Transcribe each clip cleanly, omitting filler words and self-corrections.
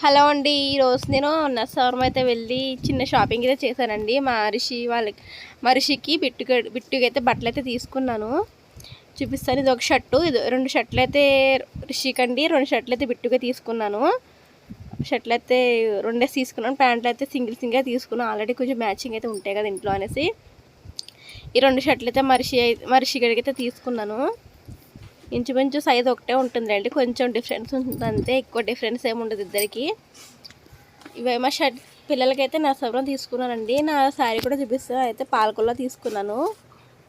Hello అండి. ఈరోజు నేను నర్సారం అయితే వెళ్ళి చిన్న షాపింగ్ అయితే చేశానండి. మా రిషికి బిట్టుకి అయితే బట్టలు అయితే తీసుకున్నాను. చూపిస్తాను. ఇది ఒక షర్టు, ఇది 2 షర్ట్లు అయితే రిషికి అండి, 2 షర్ట్లు అయితే బిట్టుగా తీసుకున్నాను. షర్ట్లు అయితే 2 తీసుకున్నాను. ప్యాంట్లు అయితే సింగిల్గా తీసుకున్నాను. ఆల్రెడీ కొంచెం మ్యాచింగ్ అయితే ఉంటాయి కదా ఇంట్లో అనేసి ఈ 2 షర్ట్లు అయితే మా రిషి గడికి అయితే తీసుకున్నాను. ఇంచుమించు సైజ్ ఒకటే ఉంటుంది అండి, కొంచెం డిఫరెన్స్ ఉంటుంది అంతే, ఎక్కువ డిఫరెన్స్ ఏమి ఉండదు ఇద్దరికి. ఇవేమో షర్ట్ పిల్లలకైతే నర్సాపురం తీసుకున్నానండి. నా శారీ కూడా చూపిస్తాను. అయితే పాలకొల్లో తీసుకున్నాను.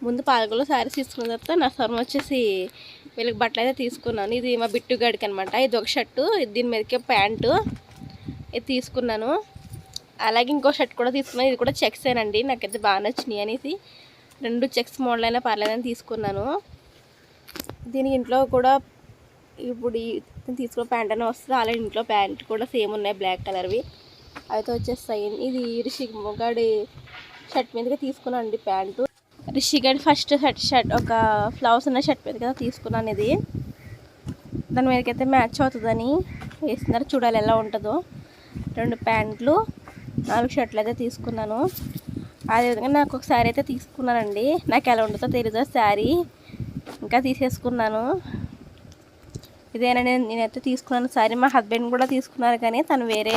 ముందు పాలకొల్లో శారీస్ తీసుకున్న తర్వాత నర్సాపురం వచ్చేసి వీళ్ళకి బట్టలు అయితే తీసుకున్నాను. ఇది మా బిట్టు గడికి అనమాట. ఇది ఒక షర్టు, దీని మీదకే ప్యాంటు ఇది తీసుకున్నాను. అలాగే ఇంకో షర్ట్ కూడా తీసుకున్నాను. ఇది కూడా చెక్సేనండి, నాకైతే బాగా నచ్చినాయి అనేసి 2 చెక్స్ మోడల్ అయినా పర్లేదని తీసుకున్నాను. దీనికి ఇంట్లో కూడా ఇప్పుడు తీసుకున్న ప్యాంట్ అనే వస్తుంది. అలాగే ఇంట్లో ప్యాంట్ కూడా సేమ్ ఉన్నాయి, బ్లాక్ కలర్వి అయితే వచ్చేస్తాయి. ఇది రిషిగాడి షర్ట్ మీదగా తీసుకున్నాను అండి ప్యాంటు. రిషిగాడి ఫస్ట్ షర్ట్ ఒక ఫ్లవర్స్ ఉన్న షర్ట్ మీదగా తీసుకున్నాను. ఇది దాని మీదకైతే మ్యాచ్ అవుతుందని వేస్తున్నారు, చూడాలి ఎలా ఉంటుందో. 2 ప్యాంట్లు 4 షర్ట్లు అయితే తీసుకున్నాను. అదేవిధంగా నాకు ఒక శారీ అయితే తీసుకున్నానండి. నాకు ఎలా ఉంటుందో తెలీదు శారీ, ఇంకా తీసేసుకున్నాను. ఇదేనా నేనైతే తీసుకున్నాను శారీ. మా హస్బెండ్ కూడా తీసుకున్నారు, కానీ తను వేరే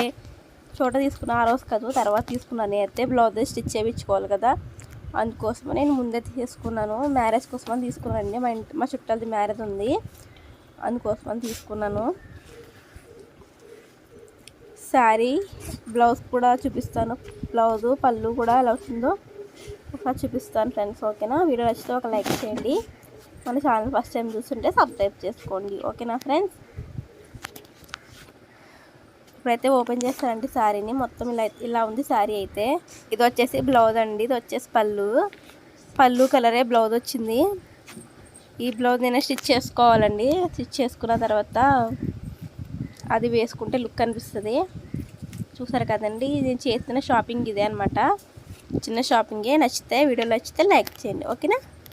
చోట తీసుకున్నాను. ఆ రోజు కాదు, తర్వాత తీసుకున్నాను. నేనైతే బ్లౌజ్ స్టిచ్ చేయించుకోవాలి కదా, అందుకోసమని నేను ముందే తీసుకున్నాను. మ్యారేజ్ కోసమని తీసుకున్నానండి. మా చుట్టాలది మ్యారేజ్ ఉంది, అందుకోసమని తీసుకున్నాను. శారీ బ్లౌజ్ కూడా చూపిస్తాను. బ్లౌజు పళ్ళు కూడా ఎలా వస్తుందో ఒకసారి చూపిస్తాను ఫ్రెండ్స్. ఓకేనా? వీడియో నచ్చితే ఒక లైక్ చేయండి. మన ఛానల్ ఫస్ట్ టైం చూస్తుంటే సబ్స్క్రైబ్ చేసుకోండి. ఓకేనా ఫ్రెండ్స్? ఇప్పుడైతే ఓపెన్ చేస్తానండి శారీని. మొత్తం ఇలా ఉంది శారీ అయితే. ఇది వచ్చేసి బ్లౌజ్ అండి, ఇది వచ్చేసి పళ్ళు కలరే బ్లౌజ్ వచ్చింది. ఈ బ్లౌజ్ నేను స్టిచ్ చేసుకోవాలండి. స్టిచ్ చేసుకున్న తర్వాత అది వేసుకుంటే లుక్ అనిపిస్తుంది. చూసారు కదండి, నేను చేస్తున్న షాపింగ్ ఇదే అనమాట. చిన్న షాపింగే. వీడియో నచ్చితే లైక్ చేయండి. ఓకేనా?